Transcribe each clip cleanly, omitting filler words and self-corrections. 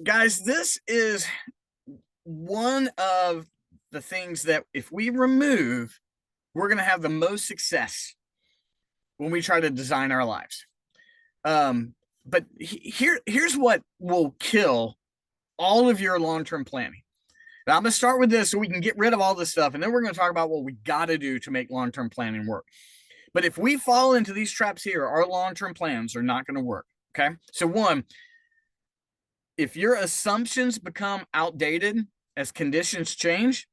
Guys, this is one of the things that if we remove, we're going to have the most success when we try to design our lives. But here's what will kill all of your long-term planning. Now, I'm going to start with this so we can get rid of all this stuff, and then we're going to talk about what we got to do to make long-term planning work. But if we fall into these traps here, our long-term plans are not going to work. Okay. So one, if your assumptions become outdated as conditions change,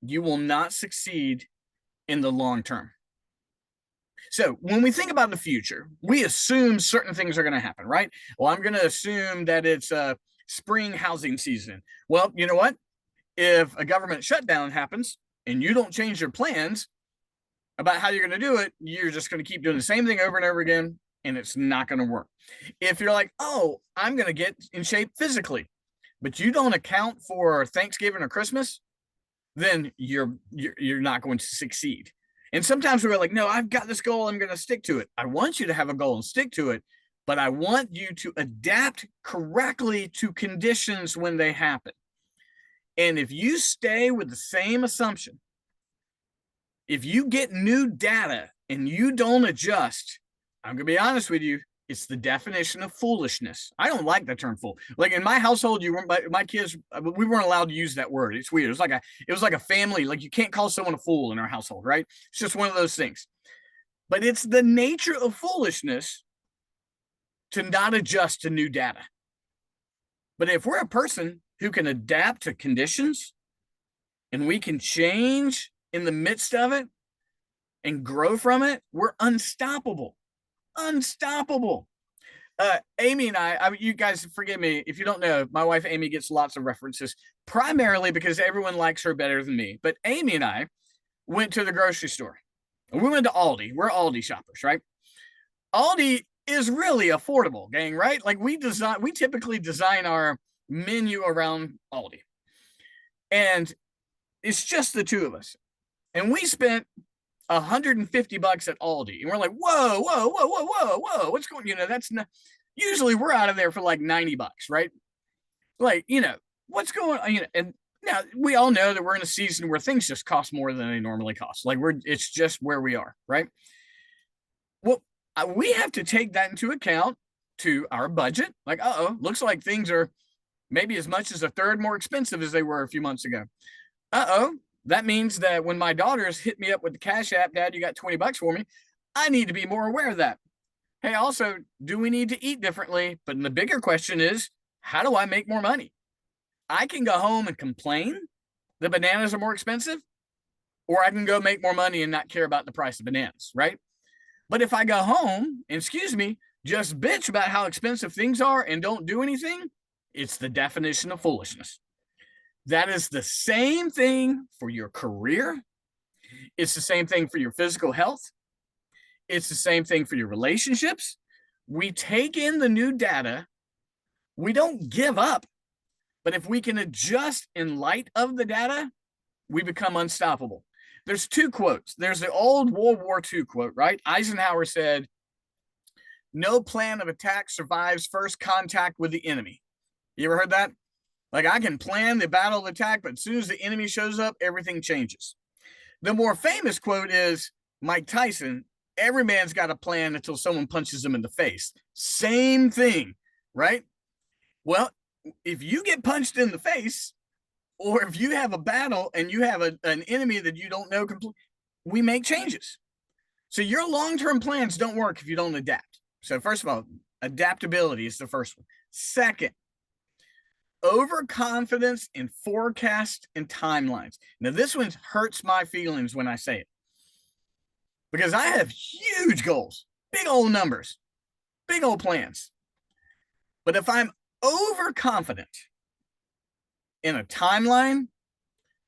you will not succeed in the long term. So when we think about the future, we assume certain things are going to happen, right? Well, I'm going to assume that it's a spring housing season. Well, you know what? If a government shutdown happens and you don't change your plans about how you're going to do it, you're just going to keep doing the same thing over and over again, and it's not going to work. If you're like, oh, I'm going to get in shape physically, but you don't account for Thanksgiving or Christmas, then you're not going to succeed. And sometimes we're like, no, I've got this goal, I'm going to stick to it. I want you to have a goal and stick to it, but I want you to adapt correctly to conditions when they happen. And if you stay with the same assumption, if you get new data and you don't adjust, I'm going to be honest with you, it's the definition of foolishness. I don't like the term fool. Like in my household, my kids, we weren't allowed to use that word. It's weird. It was like a family. Like you can't call someone a fool in our household, right? It's just one of those things. But it's the nature of foolishness to not adjust to new data. But if we're a person who can adapt to conditions and we can change in the midst of it and grow from it, we're unstoppable. Unstoppable. Amy and I mean, you guys forgive me if you don't know, my wife Amy gets lots of references, primarily because everyone likes her better than me. But Amy and I went to the grocery store. We went to Aldi. We're Aldi shoppers, right? Aldi is really affordable, gang, right? Like we typically design our menu around Aldi. And it's just the two of us. And we spent $150 at Aldi. And we're like, whoa, whoa, whoa, whoa, whoa, whoa. What's going, that's not, usually we're out of there for like $90, right? Like, what's going on? And now we all know that we're in a season where things just cost more than they normally cost. Like it's just where we are, right? Well, we have to take that into account to our budget. Like, looks like things are maybe as much as a third more expensive as they were a few months ago. That means that when my daughters hit me up with the Cash App, Dad, you got $20 for me, I need to be more aware of that. Hey, also, do we need to eat differently? But the bigger question is, how do I make more money? I can go home and complain the bananas are more expensive, or I can go make more money and not care about the price of bananas, right? But if I go home and, just bitch about how expensive things are and don't do anything, it's the definition of foolishness. That is the same thing for your career. It's the same thing for your physical health. It's the same thing for your relationships. We take in the new data. We don't give up. But if we can adjust in light of the data, we become unstoppable. There's two quotes. There's the old World War II quote, right? Eisenhower said, no plan of attack survives first contact with the enemy. You ever heard that? Like I can plan the battle of attack, but as soon as the enemy shows up, everything changes. The more famous quote is Mike Tyson, every man's got a plan until someone punches him in the face. Same thing, right? Well, if you get punched in the face, or if you have a battle and you have an enemy that you don't know completely, we make changes. So your long-term plans don't work if you don't adapt. So first of all, adaptability is the first one. Second, overconfidence in forecast and timelines. Now, this one hurts my feelings when I say it because I have huge goals, big old numbers, big old plans. But if I'm overconfident in a timeline,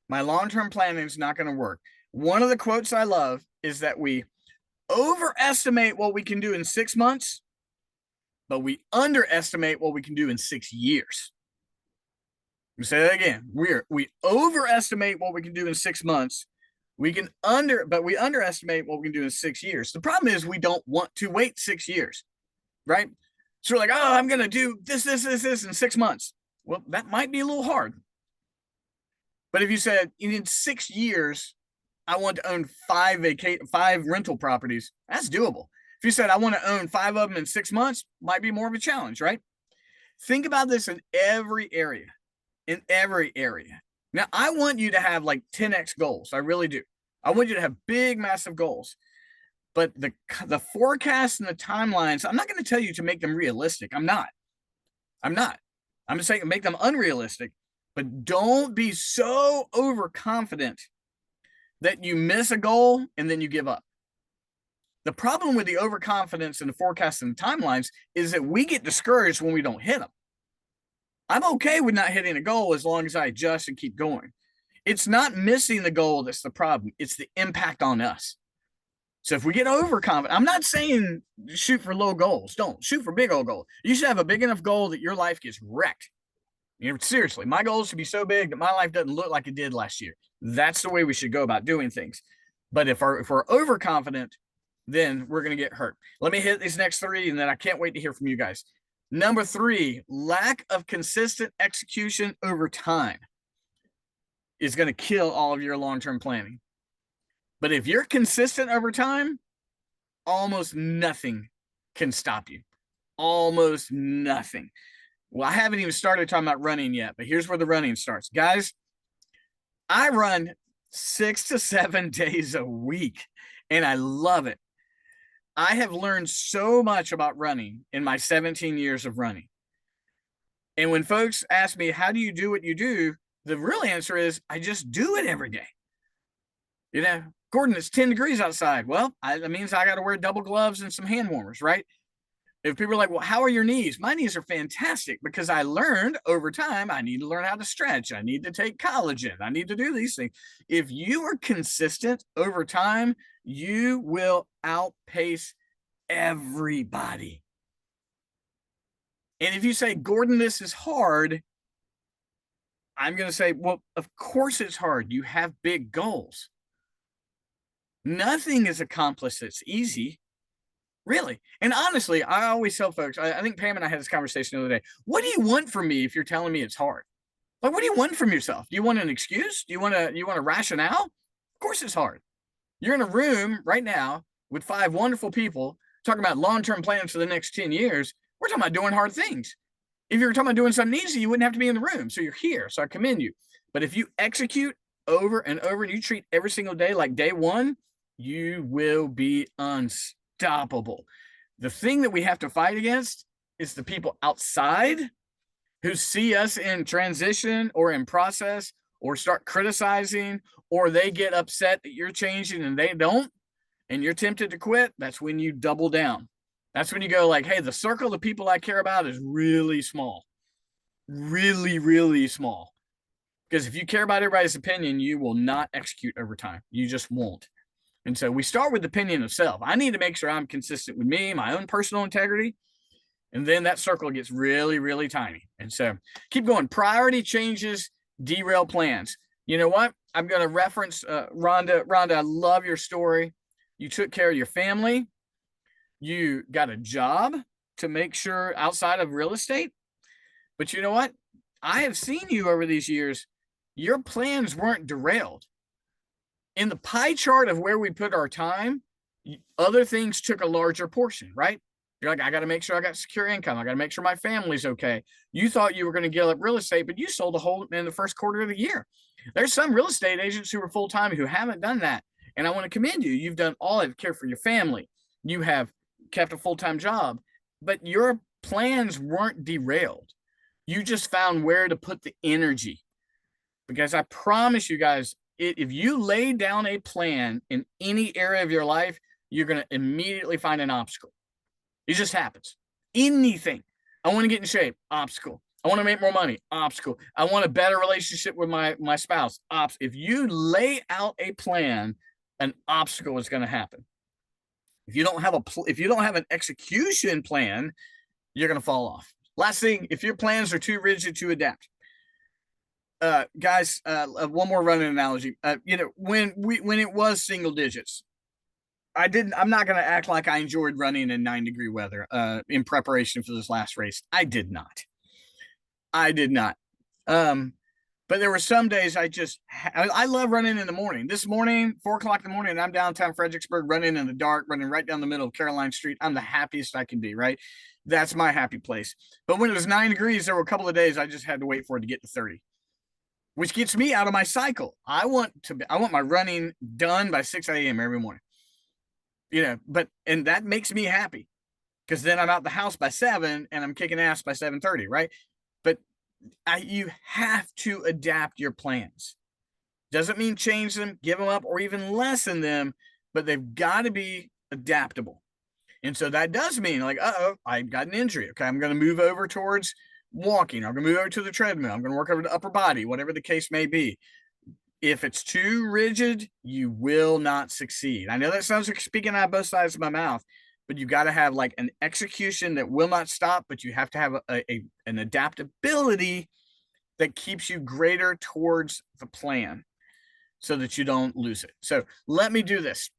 my long-term planning is not going to work. One of the quotes I love is that we overestimate what we can do in 6 months, but we underestimate what we can do in 6 years. Let me say that again. We overestimate what we can do in 6 months. We underestimate what we can do in 6 years. The problem is we don't want to wait 6 years, right? So we're like, oh, I'm going to do this in 6 months. Well, that might be a little hard. But if you said in 6 years, I want to own five rental properties, that's doable. If you said I want to own 5 of them in 6 months, might be more of a challenge, right? Think about this in every area. In every area. Now, I want you to have like 10x goals. I really do. I want you to have big, massive goals. But the forecasts and the timelines, I'm not going to tell you to make them realistic. I'm not. I'm just saying make them unrealistic. But don't be so overconfident that you miss a goal and then you give up. The problem with the overconfidence and the forecasts and the timelines is that we get discouraged when we don't hit them. I'm okay with not hitting a goal as long as I adjust and keep going. It's not missing the goal that's the problem. It's the impact on us. So if we get overconfident, I'm not saying shoot for low goals. Don't shoot for big old goals. You should have a big enough goal that your life gets wrecked. You know, seriously, my goal is to be so big that my life doesn't look like it did last year. That's the way we should go about doing things. But if we're overconfident, then we're going to get hurt. Let me hit these next 3, and then I can't wait to hear from you guys. Number 3, lack of consistent execution over time is going to kill all of your long-term planning. But if you're consistent over time, almost nothing can stop you. Almost nothing. Well, I haven't even started talking about running yet, but here's where the running starts. Guys, I run 6 to 7 days a week, and I love it. I have learned so much about running in my 17 years of running. And when folks ask me, how do you do what you do? The real answer is I just do it every day. You know, Gordon, it's 10 degrees outside. Well, that means I got to wear double gloves and some hand warmers, right? If people are like, well, how are your knees? My knees are fantastic because I learned over time, I need to learn how to stretch. I need to take collagen. I need to do these things. If you are consistent over time, you will outpace everybody. And if you say, Gordon, this is hard, I'm going to say, well, of course it's hard. You have big goals. Nothing is accomplished that's easy. Really. And honestly, I always tell folks, I think Pam and I had this conversation the other day. What do you want from me if you're telling me it's hard? Like, what do you want from yourself? Do you want an excuse? Do you want a rationale? Of course it's hard. You're in a room right now with 5 wonderful people talking about long-term plans for the next 10 years. We're talking about doing hard things. If you were talking about doing something easy, you wouldn't have to be in the room. So you're here. So I commend you. But if you execute over and over and you treat every single day like day one, you will be unstoppable. The thing that we have to fight against is the people outside who see us in transition or in process or start criticizing, or they get upset that you're changing and they don't, and you're tempted to quit. That's when you double down. That's when you go like, hey, the circle of people I care about is really small. Really, really small. Because if you care about everybody's opinion, you will not execute over time. You just won't. And so we start with the opinion of self. I need to make sure I'm consistent with me, my own personal integrity. And then that circle gets really, really tiny. And so keep going. Priority changes derail plans. You know what? I'm going to reference Rhonda. Rhonda, I love your story. You took care of your family. You got a job to make sure outside of real estate. But you know what? I have seen you over these years. Your plans weren't derailed. In the pie chart of where we put our time, other things took a larger portion, right? You're like, I got to make sure I got secure income. I got to make sure my family's okay. You thought you were going to give up real estate, but you sold a whole in the first quarter of the year. There's some real estate agents who are full-time who haven't done that. And I want to commend you. You've done all of it, care for your family. You have kept a full-time job, but your plans weren't derailed. You just found where to put the energy. Because I promise you guys, if you lay down a plan in any area of your life, you're going to immediately find an obstacle. It just happens. Anything. I want to get in shape. Obstacle. I want to make more money. Obstacle. I want a better relationship with my spouse. If you lay out a plan, an obstacle is going to happen. If you don't have an execution plan, you're going to fall off. Last thing, if your plans are too rigid to adapt. Guys, one more running analogy. When it was single digits, I'm not going to act like I enjoyed running in 9-degree weather in preparation for this last race. I did not. I did not. But there were some days I love running in the morning. This morning, 4 o'clock in the morning, I'm downtown Fredericksburg running in the dark, running right down the middle of Caroline Street. I'm the happiest I can be, right? That's my happy place. But when it was 9 degrees, there were a couple of days I just had to wait for it to get to 30, which gets me out of my cycle. I want my running done by 6 a.m. every morning. And that makes me happy because then I'm out the house by 7 and I'm kicking ass by 7:30, right? But you have to adapt your plans. Doesn't mean change them, give them up, or even lessen them, but they've got to be adaptable. And so that does mean like, I got an injury. Okay, I'm going to move over towards walking. I'm going to move over to the treadmill. I'm going to work over the upper body, whatever the case may be. If it's too rigid, you will not succeed. I know that sounds like speaking out of both sides of my mouth, but you got to have like an execution that will not stop, but you have to have an adaptability that keeps you greater towards the plan so that you don't lose it. So let me do this.